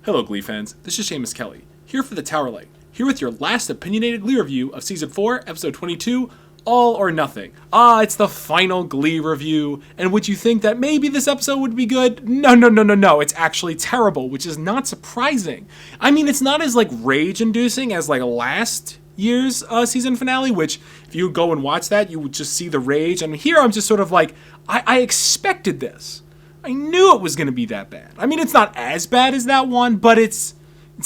Hello Glee fans, this is Shamus Kelley, here for the Tower Light, here with your last Opinionated Glee review of Season 4, Episode 22, All or Nothing. It's the final Glee review, and would you think that maybe this episode would be good? No, it's actually terrible, which is not surprising. I mean, it's not as, rage-inducing as, last year's season finale, which, if you go and watch that, you would just see the rage, and here I'm just sort of I expected this. I knew it was going to be that bad. I mean, it's not as bad as that one, but it's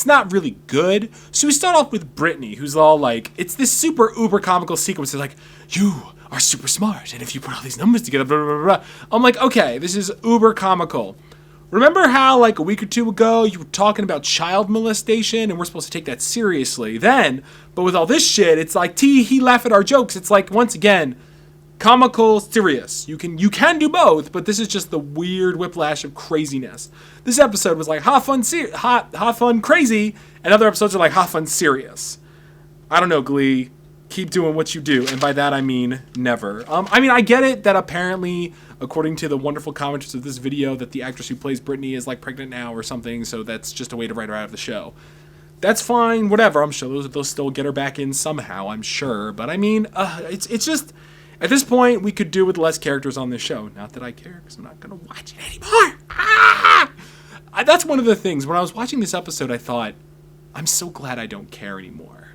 not really good. So we start off with Brittany, who's all it's this super uber comical sequence. It's you are super smart, and if you put all these numbers together, blah, blah, blah, blah. I'm okay, this is uber comical. Remember how, a week or two ago, you were talking about child molestation, and we're supposed to take that seriously then, but with all this shit, it's he laugh at our jokes. It's once again, comical, serious. You can do both, but this is just the weird whiplash of craziness. This episode was ha fun, crazy, and other episodes are ha fun, serious. I don't know, Glee. Keep doing what you do, and by that I mean never. I get it that apparently, according to the wonderful commenters of this video, that the actress who plays Brittany is pregnant now or something, so that's just a way to write her out of the show. That's fine, whatever. I'm sure they'll still get her back in somehow, I'm sure. But it's just, at this point, we could do with less characters on this show. Not that I care, because I'm not going to watch it anymore. That's one of the things. When I was watching this episode, I thought, I'm so glad I don't care anymore.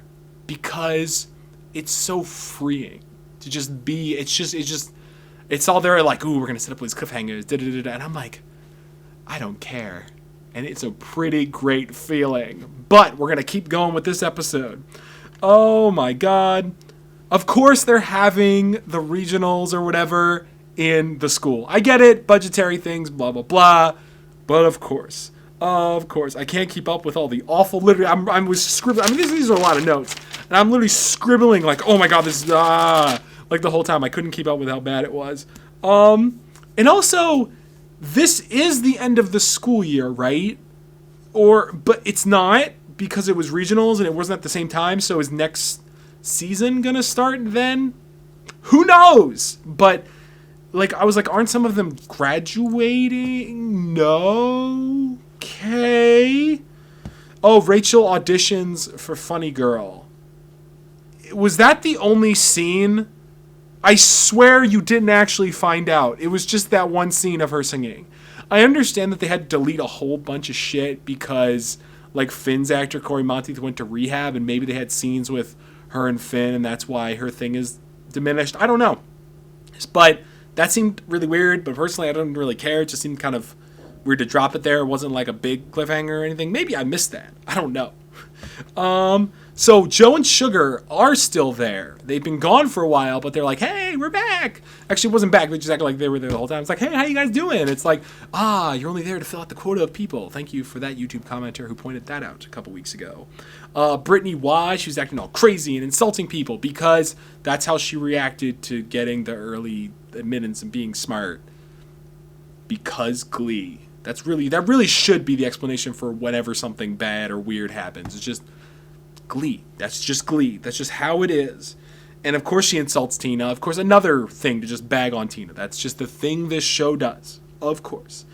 Because it's so freeing to just be, it's all there ooh, we're going to set up these cliffhangers, da-da-da-da. And I'm I don't care. And it's a pretty great feeling. But we're going to keep going with this episode. Oh my God. Of course they're having the regionals or whatever in the school. I get it, budgetary things, blah, blah, blah. But of course, I can't keep up with all the awful, literally, I was scribbling. These are a lot of notes. And I'm literally scribbling oh my God, this is, the whole time. I couldn't keep up with how bad it was. And also, this is the end of the school year, right? But it's not, because it was regionals and it wasn't at the same time, so is next season gonna start then? Who knows? But I was aren't some of them graduating? No. Okay. Oh, Rachel auditions for Funny Girl. Was that the only scene? I swear you didn't actually find out. It was just that one scene of her singing. I understand that they had to delete a whole bunch of shit because Finn's actor Corey Monteith went to rehab, and maybe they had scenes with her and Finn, and that's why her thing is diminished. I don't know. But that seemed really weird, but personally I don't really care. It just seemed kind of weird to drop it there. It wasn't a big cliffhanger or anything. Maybe I missed that. I don't know. So Joe and Sugar are still there. They've been gone for a while, but they're hey, we're back. Actually, it wasn't back. They just acted like they were there the whole time. It's hey, how you guys doing? It's you're only there to fill out the quota of people. Thank you for that YouTube commenter who pointed that out a couple weeks ago. Brittany Y, she was acting all crazy and insulting people because that's how she reacted to getting the early admittance and being smart. Because Glee. That really should be the explanation for whenever something bad or weird happens. It's just Glee. That's just Glee. That's just how it is. And of course she insults Tina. Of course, another thing to just bag on Tina. That's just the thing this show does. Of course.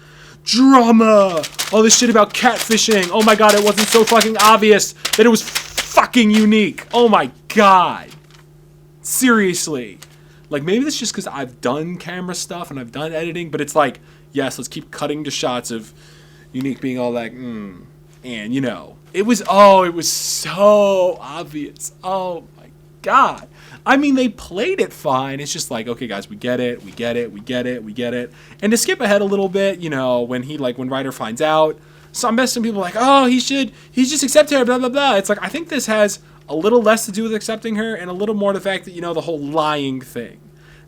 Drama! All this shit about catfishing. Oh my God, it wasn't so fucking obvious that it was fucking unique. Oh my God. Seriously. Maybe that's just because I've done camera stuff and I've done editing, but it's yes, let's keep cutting to shots of Unique being all and it was so obvious. Oh my God. They played it fine. It's just okay, guys, we get it. And to skip ahead a little bit, when Ryder finds out, some people oh, he's just accept her, blah, blah, blah. It's I think this has a little less to do with accepting her and a little more the fact that, the whole lying thing.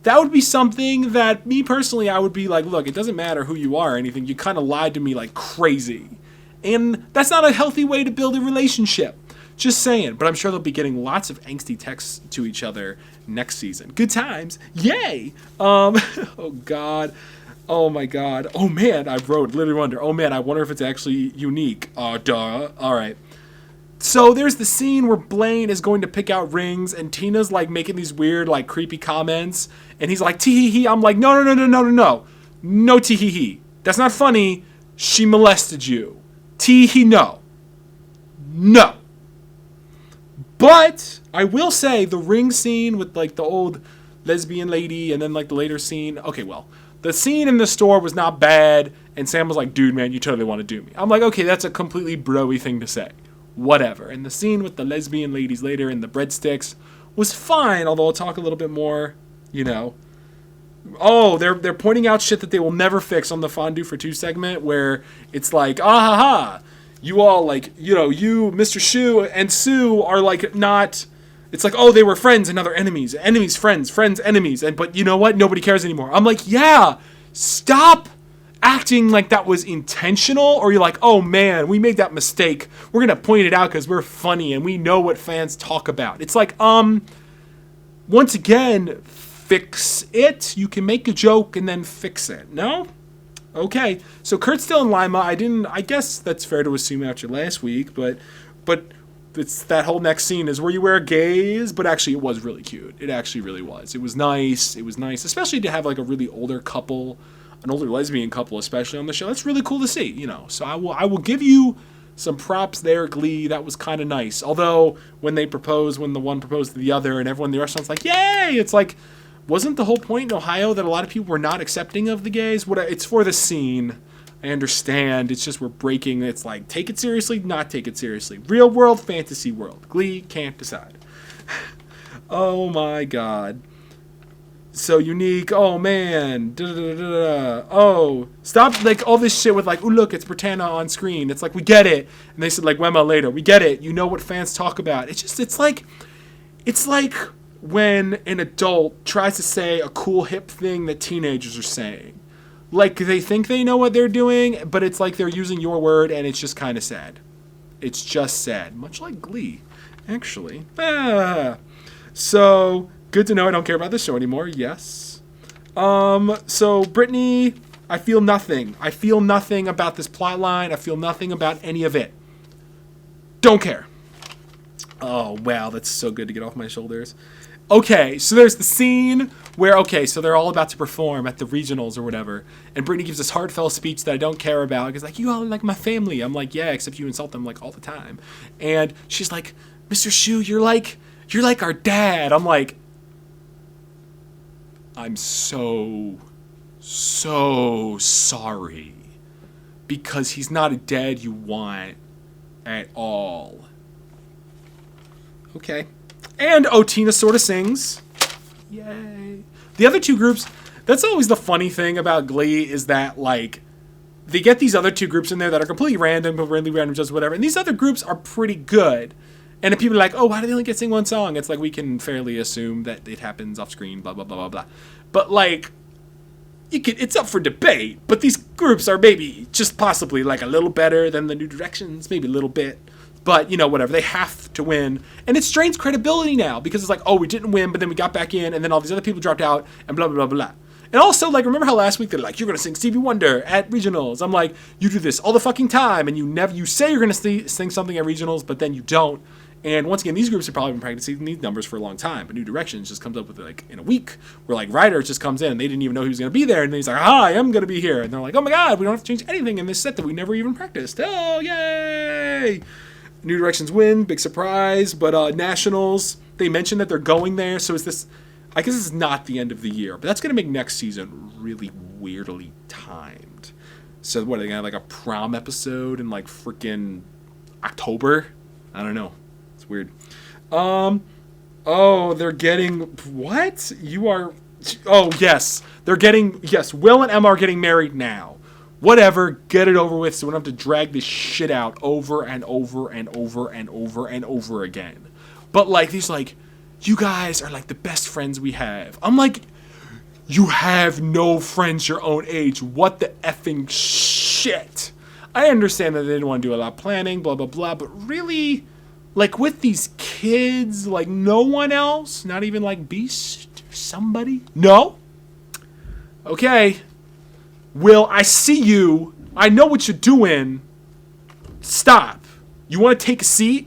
That would be something that, me personally, I would be look, it doesn't matter who you are or anything. You kind of lied to me like crazy. And that's not a healthy way to build a relationship. Just saying. But I'm sure they'll be getting lots of angsty texts to each other next season. Good times. Yay! Oh, God. Oh, my God. Oh, man, I literally wonder. Oh, man, I wonder if it's actually Unique. Duh. All right. So there's the scene where Blaine is going to pick out rings, and Tina's making these weird, creepy comments, and he's tee-hee-hee. I'm no. No tee-hee-hee. That's not funny. She molested you. No. No. But I will say the ring scene with like the old lesbian lady and then like the later scene. Okay, well, the scene in the store was not bad. And Sam was like, dude, man, you totally want to do me. I'm like, okay, that's a completely bro-y thing to say. Whatever. And the scene with the lesbian ladies later and the breadsticks was fine, although I'll talk a little bit more, you know. Oh, they're pointing out shit that they will never fix on the Fondue for Two segment where it's like, ah ha ha, you all like, you know, you, Mr. Shu and Sue are like not, it's like, oh, they were friends and now they're enemies. Enemies, friends, friends, enemies. But you know what? Nobody cares anymore. I'm like, yeah, stop acting like that was intentional, or you're like, oh man, we made that mistake. We're going to point it out because we're funny and we know what fans talk about. It's like, once again, fix it. You can make a joke and then fix it. No? Okay. So Kurt's still in Lima. I guess that's fair to assume after last week, but it's that whole next scene is where you wear a gaze, but actually it was really cute. It actually really was. It was nice. It was nice, especially to have like a really older couple, an older lesbian couple, especially on the show. That's really cool to see, you know. So I will give you some props there, Glee. That was kind of nice. Although when the one proposed to the other, and everyone in the restaurant's like, yay! It's like, wasn't the whole point in Ohio that a lot of people were not accepting of the gays? It's for the scene. I understand. It's just we're breaking. It's like, take it seriously, not take it seriously. Real world, fantasy world. Glee can't decide. Oh my God. So unique. Oh man. Oh, stop like all this shit with like, oh look, it's Britannia on screen. It's like, we get it. And they said like Wemma later. We get it. You know what fans talk about. It's like when an adult tries to say a cool hip thing that teenagers are saying. Like they think they know what they're doing, but it's like they're using your word and it's just kind of sad. It's just sad. Much like Glee, actually. So good to know I don't care about this show anymore. Yes. So Brittany, I feel nothing. I feel nothing about this plot line. I feel nothing about any of it. Don't care. Oh, wow. That's so good to get off my shoulders. Okay, so there's the scene where, so they're all about to perform at the regionals or whatever, and Brittany gives this heartfelt speech that I don't care about, because like, you all are like my family. I'm like, yeah, except you insult them like all the time. And she's like, Mr. Shu, you're like our dad. I'm like, I'm so sorry, because he's not a dad you want at all. Okay. And Tina sort of sings. Yay. The other two groups, that's always the funny thing about Glee is that, like, they get these other two groups in there that are completely random, but really random, just whatever. And these other groups are pretty good. And if people are like, oh, why do they only get to sing one song? It's like, we can fairly assume that it happens off screen, blah, blah, blah, blah, blah. But, like, it's up for debate. But these groups are maybe just possibly, like, a little better than the New Directions, maybe a little bit. But, you know, whatever. They have to win. And it strains credibility now because it's like, oh, we didn't win, but then we got back in, and then all these other people dropped out, and blah, blah, blah, blah. And also, like, remember how last week they're like, you're going to sing Stevie Wonder at regionals. I'm like, you do this all the fucking time, and you say you're going to sing something at regionals, but then you don't. And once again, these groups have probably been practicing these numbers for a long time, but New Directions just comes up with it, like, in a week, where, like, Ryder just comes in, and they didn't even know he was going to be there, and then he's like, hi, I'm going to be here. And they're like, oh my God, we don't have to change anything in this set that we never even practiced. Oh, yay! New Directions win, big surprise, but Nationals, they mentioned that they're going there, so is this, I guess this is not the end of the year, but that's going to make next season really weirdly timed. So what, are they going to have like a prom episode in like freaking October? I don't know. It's weird. Oh, they're getting, what? Yes, Will and Emma are getting married now. Whatever, get it over with so we don't have to drag this shit out over and over and over and over and over again. But like, these like, you guys are like the best friends we have. I'm like, you have no friends your own age. What the effing shit? I understand that they didn't want to do a lot of planning, blah, blah, blah, but really, like with these kids, like no one else, not even like Beast or somebody? No? Okay. Will, I see you. I know what you're doing. Stop. You want to take a seat?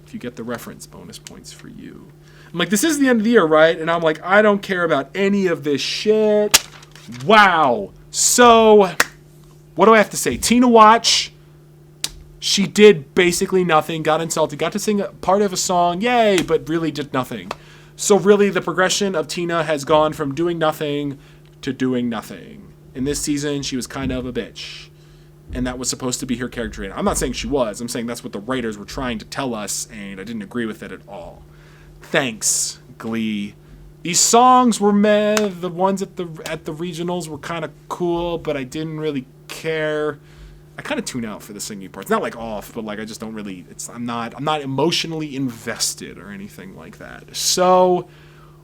If you get the reference, bonus points for you. I'm like, this is the end of the year, right? And I'm like, I don't care about any of this shit. Wow. So, what do I have to say? Tina watch. She did basically nothing, got insulted, got to sing a part of a song, yay, but really did nothing. So really the progression of Tina has gone from doing nothing to doing nothing. In this season, she was kind of a bitch. And that was supposed to be her character. I'm not saying she was. I'm saying that's what the writers were trying to tell us, and I didn't agree with it at all. Thanks, Glee. These songs were meh. The ones at the regionals were kind of cool, but I didn't really care. I kind of tune out for the singing parts. Not like off, but like I just don't really. I'm not emotionally invested or anything like that. So,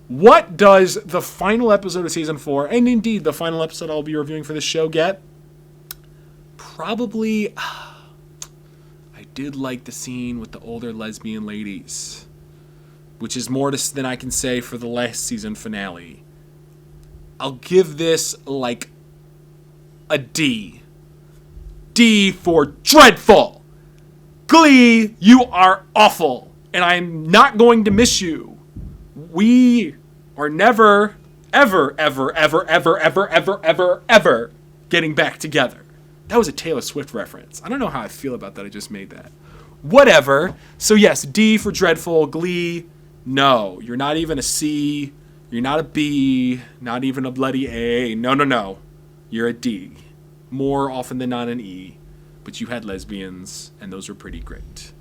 what does the final episode of season 4, and indeed the final episode I'll be reviewing for this show, get? Probably. I did like the scene with the older lesbian ladies, which is more than I can say for the last season finale. I'll give this like a D. D for dreadful. Glee, you are awful, and I'm not going to miss you. We are never, ever, ever, ever, ever, ever, ever, ever, ever getting back together. That was a Taylor Swift reference. I don't know how I feel about that. I just made that. Whatever. So yes, D for dreadful. Glee, no. You're not even a C. You're not a B. Not even a bloody A. No. You're a D. More often than not an E. But you had lesbians, and those were pretty great.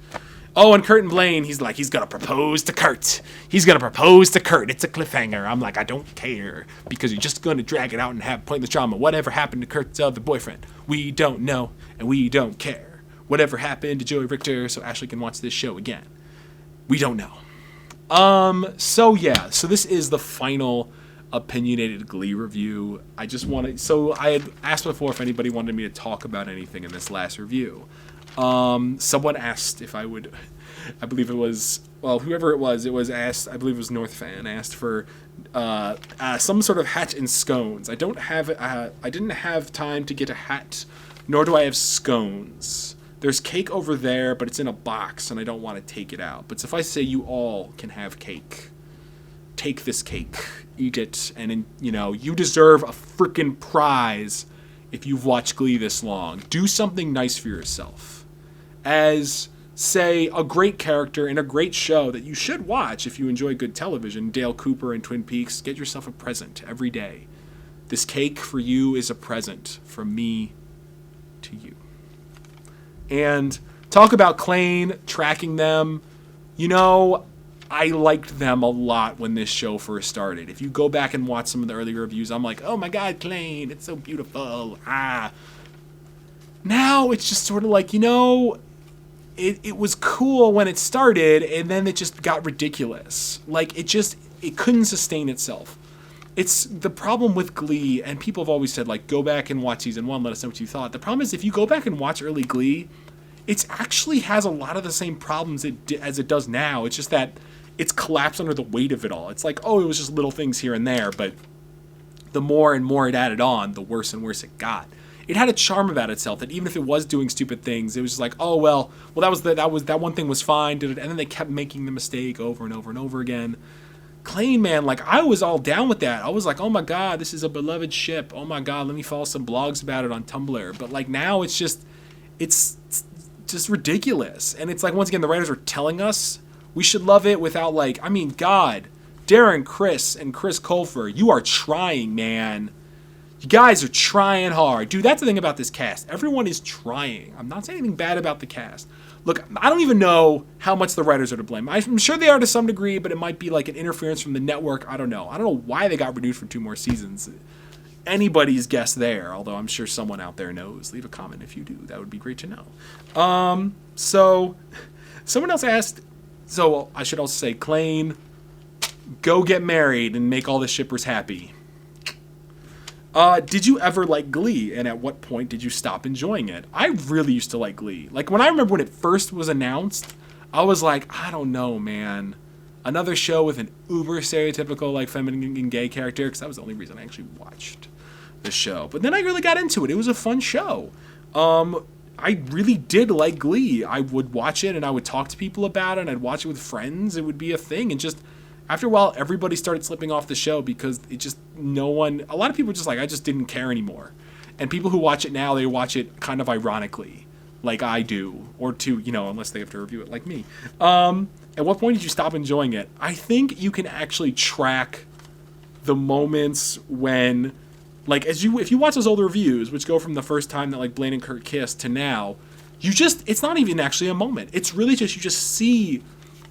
Oh, and Kurt and Blaine, he's going to propose to Kurt. He's going to propose to Kurt. It's a cliffhanger. I'm like, I don't care, because you're just going to drag it out and have pointless drama. Whatever happened to Kurt's other boyfriend? We don't know, and we don't care. Whatever happened to Joey Richter so Ashley can watch this show again? We don't know. So this is the final opinionated Glee review. I had asked before if anybody wanted me to talk about anything in this last review. Someone asked if I would, I believe it was, whoever it was asked, I believe it was North Fan, asked for, some sort of hat and scones. I didn't have time to get a hat, nor do I have scones. There's cake over there, but it's in a box, and I don't want to take it out. But suffice to say, you all can have cake. Take this cake, eat it, and you deserve a freaking prize if you've watched Glee this long. Do something nice for yourself. As, say, a great character in a great show that you should watch if you enjoy good television, Dale Cooper in Twin Peaks, get yourself a present every day. This cake for you is a present from me to you. And talk about Klaine, tracking them. I liked them a lot when this show first started. If you go back and watch some of the earlier reviews, I'm like, oh my God, Klaine, it's so beautiful. Now it's just sort of like, it was cool when it started, and then it just got ridiculous. Like, it couldn't sustain itself. It's the problem with Glee, and people have always said, like, go back and watch season 1, let us know what you thought. The problem is, if you go back and watch early Glee, it actually has a lot of the same problems as it does now. It's just that it's collapsed under the weight of it all. It's like, oh, it was just little things here and there, but the more and more it added on, the worse and worse it got. It had a charm about itself that even if it was doing stupid things, it was just like, oh well, that one thing was fine, and then they kept making the mistake over and over and over again. Klaine, man, like, I was all down with that. I was like, oh my God, this is a beloved ship. Oh my God, let me follow some blogs about it on Tumblr. But like now, it's just ridiculous. And it's like, once again, the writers are telling us we should love it without, like, I mean, God, Darren, Chris, and Chris Colfer, you are trying, man. You guys are trying hard. Dude, that's the thing about this cast. Everyone is trying. I'm not saying anything bad about the cast. Look, I don't even know how much the writers are to blame. I'm sure they are to some degree, but it might be like an interference from the network. I don't know. I don't know why they got renewed for 2 more seasons. Anybody's guess there, although I'm sure someone out there knows. Leave a comment if you do. That would be great to know. So someone else asked, so I should also say, Klaine, go get married and make all the shippers happy. Did you ever like Glee, and at what point did you stop enjoying it? I really used to like Glee. Like, when I remember when it first was announced, I was like, I don't know, man. Another show with an uber stereotypical, like, feminine and gay character, because that was the only reason I actually watched the show. But then I really got into it. It was a fun show. I really did like Glee. I would watch it, and I would talk to people about it, and I'd watch it with friends. It would be a thing, and just after a while, everybody started slipping off the show because a lot of people were just like, I just didn't care anymore. And people who watch it now, they watch it kind of ironically. like I do, or to, unless they have to review it like me. At what point did you stop enjoying it? I think you can actually track the moments when, like, if you watch those older reviews, which go from the first time that, like, Blaine and Kurt kissed to now, it's not even actually a moment. It's really just, you just see,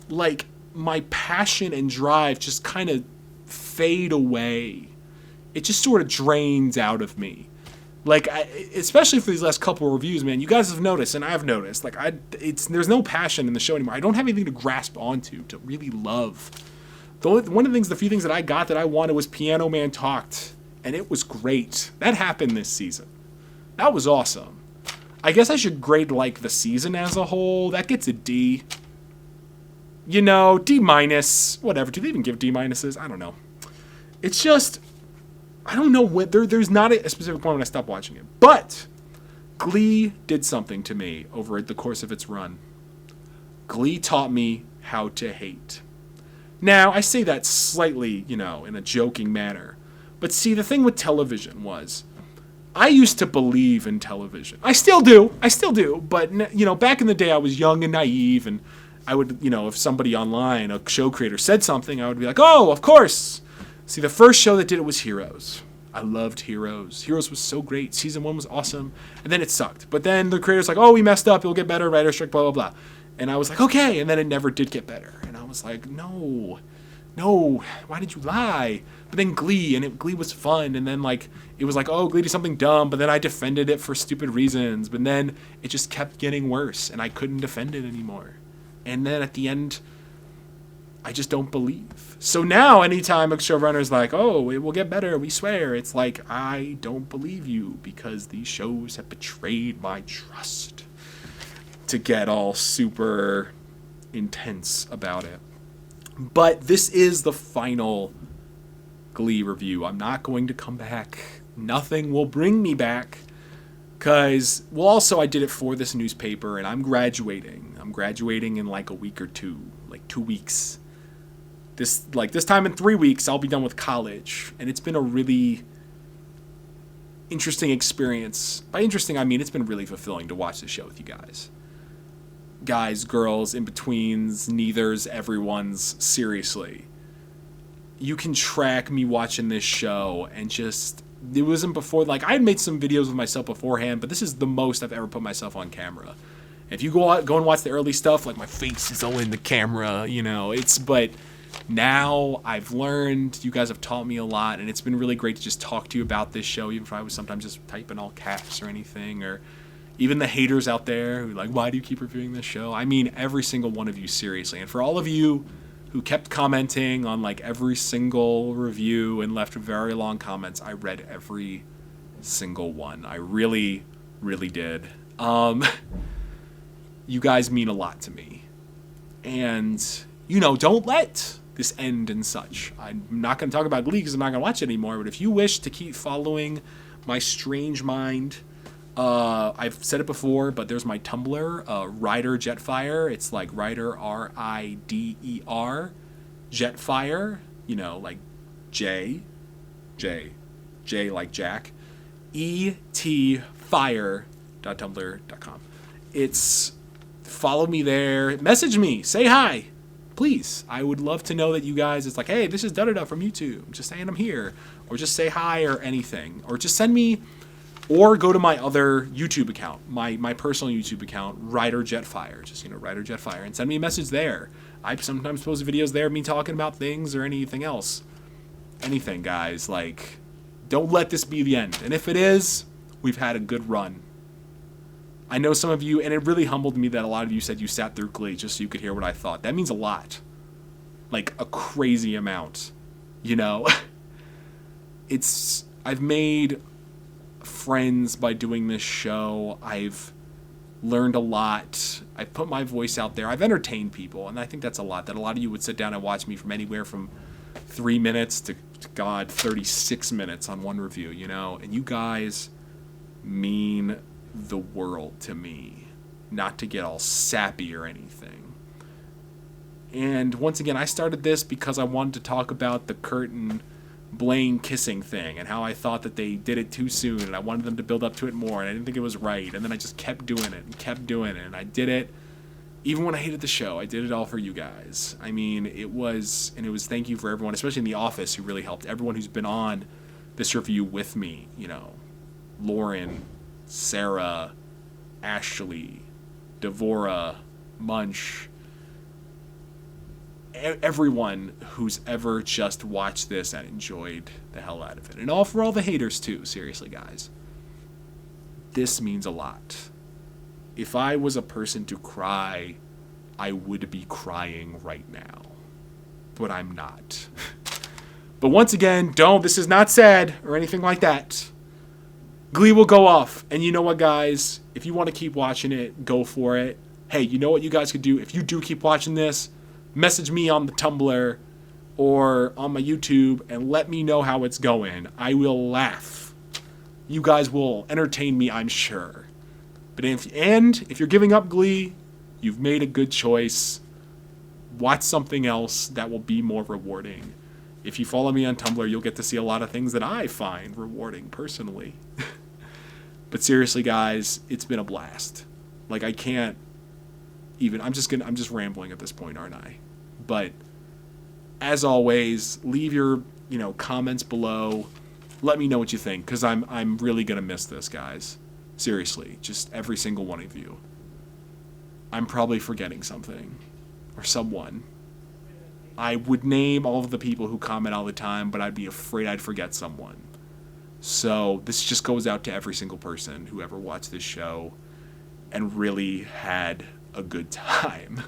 like, my passion and drive just kind of fade away. It just sort of drains out of me. Like, especially for these last couple of reviews, man, you guys have noticed, and I've noticed, like, there's no passion in the show anymore. I don't have anything to grasp onto, to really love. The few things that I got that I wanted was Piano Man Talked, and it was great. That happened this season. That was awesome. I guess I should grade, like, the season as a whole. That gets a D. D-, whatever. Do they even give D-minuses? I don't know. It's just, I don't know what, there's not a specific point when I stopped watching it. But Glee did something to me over the course of its run. Glee taught me how to hate. Now, I say that slightly, in a joking manner. But see, the thing with television was, I used to believe in television. I still do. But, back in the day, I was young and naive, and I would, if somebody online, a show creator, said something, I would be like, oh, of course. See, the first show that did it was Heroes. I loved Heroes. Heroes was so great. Season 1 was awesome. And then it sucked. But then the creator's like, oh, we messed up. It'll get better. Writer strike, blah, blah, blah. And I was like, okay. And then it never did get better. And I was like, no. Why did you lie? But then Glee, and Glee was fun. And then, like, it was like, oh, Glee did something dumb. But then I defended it for stupid reasons. But then it just kept getting worse. And I couldn't defend it anymore. And then at the end, I just don't believe. So now anytime a showrunner's like, oh, it will get better, we swear, it's like, I don't believe you because these shows have betrayed my trust, to get all super intense about it. But this is the final Glee review. I'm not going to come back. Nothing will bring me back. Because, also I did it for this newspaper, and I'm graduating. I'm graduating in like a week or two, like 2 weeks. This time in 3 weeks, I'll be done with college. And it's been a really interesting experience. By interesting, I mean it's been really fulfilling to watch this show with you guys. Guys, girls, in-betweens, neithers, everyone's, seriously. You can track me watching this show and just, it wasn't before, like, I had made some videos with myself beforehand, but this is the most I've ever put myself on camera. If you go and watch the early stuff, like, my face is all in the camera, but now I've learned, you guys have taught me a lot, and it's been really great to just talk to you about this show, even if I was sometimes just typing all caps or anything, or even the haters out there who like, why do you keep reviewing this show? I mean, every single one of you, seriously. And for all of you who kept commenting on like every single review and left very long comments, I read every single one. I really, really did. You guys mean a lot to me. And, don't let this end and such. I'm not going to talk about Glee because I'm not going to watch it anymore, but if you wish to keep following my strange mind, I've said it before, but there's my Tumblr, Rider Jetfire. It's like Rider, R-I-D-E-R, Jetfire, like J like Jack, etfire.tumblr.com. It's, follow me there, message me, say hi, please. I would love to know that you guys, it's like, hey, this is da-da-da from YouTube, just saying I'm here, or just say hi or anything, or just send me, or go to my other YouTube account, my personal YouTube account, Rider Jetfire, just, Rider Jetfire, and send me a message there. I sometimes post videos there of me talking about things or anything else. Anything, guys, like, don't let this be the end. And if it is, we've had a good run. I know some of you, and it really humbled me that a lot of you said you sat through Glee just so you could hear what I thought. That means a lot. Like, a crazy amount. I've made friends by doing this show. I've learned a lot. I've put my voice out there. I've entertained people, and I think that's a lot. That a lot of you would sit down and watch me from anywhere from 3 minutes to 36 minutes on one review, And you guys mean the world to me. Not to get all sappy or anything. And once again, I started this because I wanted to talk about the Kurt and Blaine kissing thing and how I thought that they did it too soon and I wanted them to build up to it more and I didn't think it was right. And then I just kept doing it and kept doing it. And I did it even when I hated the show. I did it all for you guys. I mean, it was thank you for everyone, especially in the office, who really helped. Everyone who's been on this review with me, you know, Lauren, Sarah, Ashley, Devora, Munch, everyone who's ever just watched this and enjoyed the hell out of it. And for all the haters too, seriously guys. This means a lot. If I was a person to cry, I would be crying right now. But I'm not. But once again, this is not sad or anything like that. Glee will go off. And you know what, guys? If you want to keep watching it, go for it. Hey, you know what you guys could do? If you do keep watching this, message me on the Tumblr or on my YouTube and let me know how it's going. I will laugh. You guys will entertain me, I'm sure. But if you're giving up Glee, you've made a good choice. Watch something else that will be more rewarding. If you follow me on Tumblr, you'll get to see a lot of things that I find rewarding personally. But seriously, guys, it's been a blast. Like, I can't even, I'm just rambling at this point, aren't I? But as always, leave your, comments below. Let me know what you think, because I'm really gonna miss this, guys. Seriously, just every single one of you. I'm probably forgetting something. Or someone. I would name all of the people who comment all the time, but I'd be afraid I'd forget someone. So this just goes out to every single person who ever watched this show and really had a good time.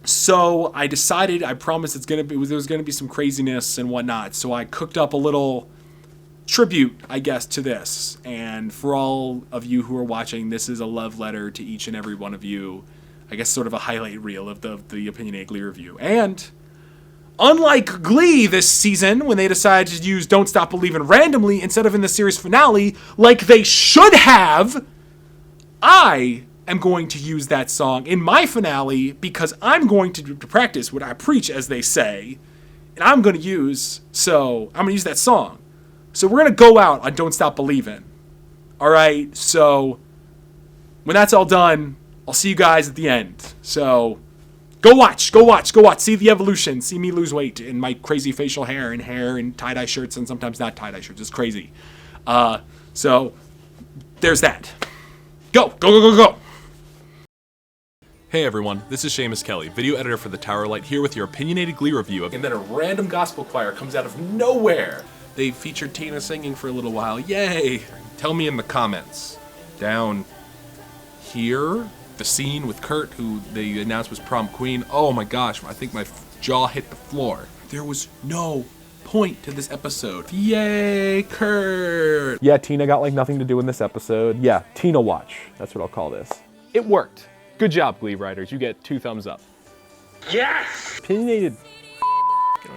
So I decided, I promised there was gonna be some craziness and whatnot, so I cooked up a little tribute, I guess, to this. And for all of you who are watching, this is a love letter to each and every one of you. I guess sort of a highlight reel of the Opinionated Glee review. And unlike Glee this season, when they decided to use Don't Stop Believin' randomly instead of in the series finale, like they should have, I am going to use that song in my finale because I'm going to practice what I preach, as they say. And I'm going to use that song. So we're going to go out on Don't Stop Believin'. All right, so when that's all done, I'll see you guys at the end. So go watch. See the evolution. See me lose weight in my crazy facial hair and tie-dye shirts and sometimes not tie-dye shirts. It's crazy. So there's that. Go. Hey everyone, this is Shamus Kelley, video editor for The Tower Light, here with your Opinionated Glee review. And then a random gospel choir comes out of nowhere. They featured Tina singing for a little while. Yay! Tell me in the comments, down here, the scene with Kurt, who they announced was prom queen. Oh my gosh, I think my jaw hit the floor. There was no point to this episode. Yay, Kurt! Yeah, Tina got like nothing to do in this episode. Yeah, Tina watch. That's what I'll call this. It worked. Good job, Glee writers. You get 2 thumbs up. Yes! Opinionated.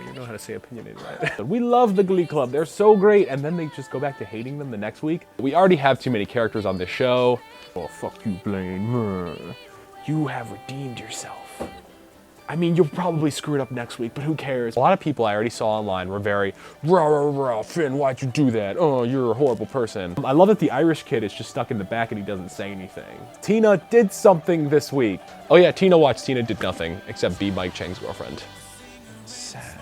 You know how to say opinionated, right? We love the Glee Club. They're so great. And then they just go back to hating them the next week. We already have too many characters on this show. Oh, fuck you, Blaine. You have redeemed yourself. I mean, you'll probably screw it up next week, but who cares? A lot of people I already saw online were very, rah, Finn, why'd you do that? Oh, you're a horrible person. I love that the Irish kid is just stuck in the back and he doesn't say anything. Tina did something this week. Oh yeah, Tina watched. Tina did nothing except be Mike Chang's girlfriend. Sad.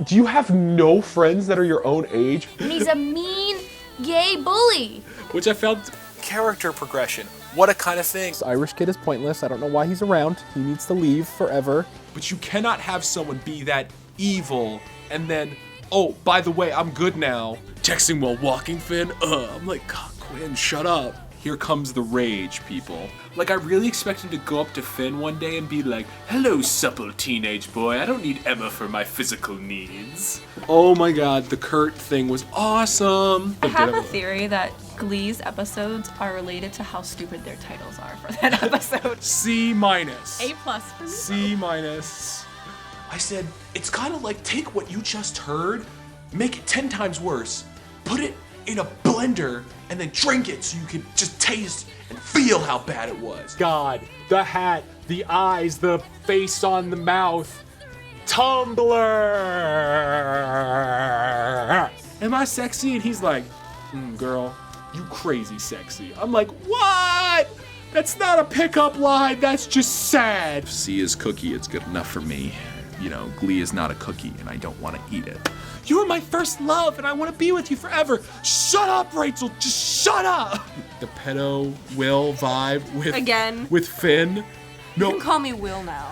Do you have no friends that are your own age? And he's a mean, gay bully. Which I felt character progression. What a kind of thing. This Irish kid is pointless. I don't know why he's around. He needs to leave forever. But you cannot have someone be that evil and then, oh, by the way, I'm good now. Texting while walking, Finn. I'm like, God, Quinn, shut up. Here comes the rage, people. Like, I really expected to go up to Finn one day and be like, hello, supple teenage boy. I don't need Emma for my physical needs. Oh my God, the Kurt thing was awesome. I have a theory that Glee's episodes are related to how stupid their titles are for that episode. C-. A+ for me. C-. I said, it's kind of like take what you just heard, make it 10 times worse, put it in a blender, and then drink it so you can just taste and feel how bad it was. God, the hat, the eyes, the face on the mouth. Tumblr. Am I sexy? And he's like, girl, you crazy sexy. I'm like, what? That's not a pickup line. That's just sad. C is cookie. It's good enough for me. You know, Glee is not a cookie, and I don't want to eat it. You were my first love, and I want to be with you forever. Shut up, Rachel. Just shut up. The pedo Will vibe with Finn. You No, can call me Will now.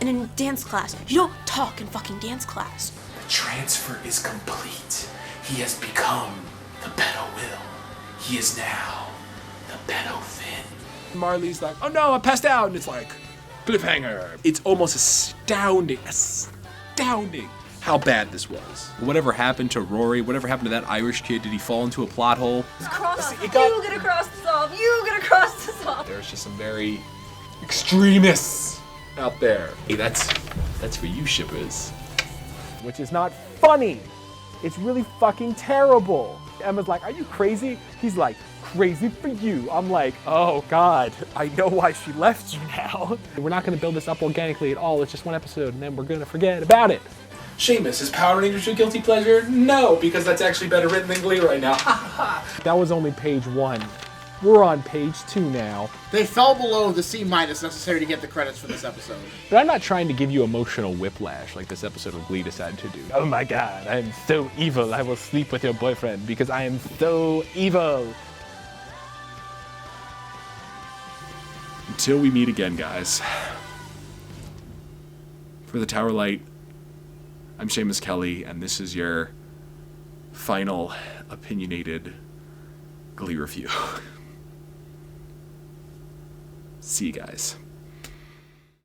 And in dance class, you don't talk in fucking dance class. The transfer is complete. He has become the pedo Will. He is now the pedo Finn. Marley's like, oh no, I passed out. And it's like, cliffhanger. It's almost astounding how bad this was. Whatever happened to Rory? Whatever happened to that Irish kid? Did he fall into a plot hole? You get across the solve. You get across the solve. There's just some very extremists out there. Hey, that's for you shippers. Which is not funny. It's really fucking terrible. Emma's like, are you crazy? He's like, crazy for you. I'm like, oh God, I know why she left you now. We're not gonna build this up organically at all. It's just one episode and then we're gonna forget about it. Shamus, is Power Rangers your guilty pleasure? No, because that's actually better written than Glee right now. That was only page 1. We're on page 2 now. They fell below the C- necessary to get the credits for this episode. But I'm not trying to give you emotional whiplash like this episode of Glee decided to do. Oh my God, I am so evil. I will sleep with your boyfriend because I am so evil. Until we meet again, guys. For the Tower Light, I'm Shamus Kelley, and this is your final opinionated Glee review. See you guys.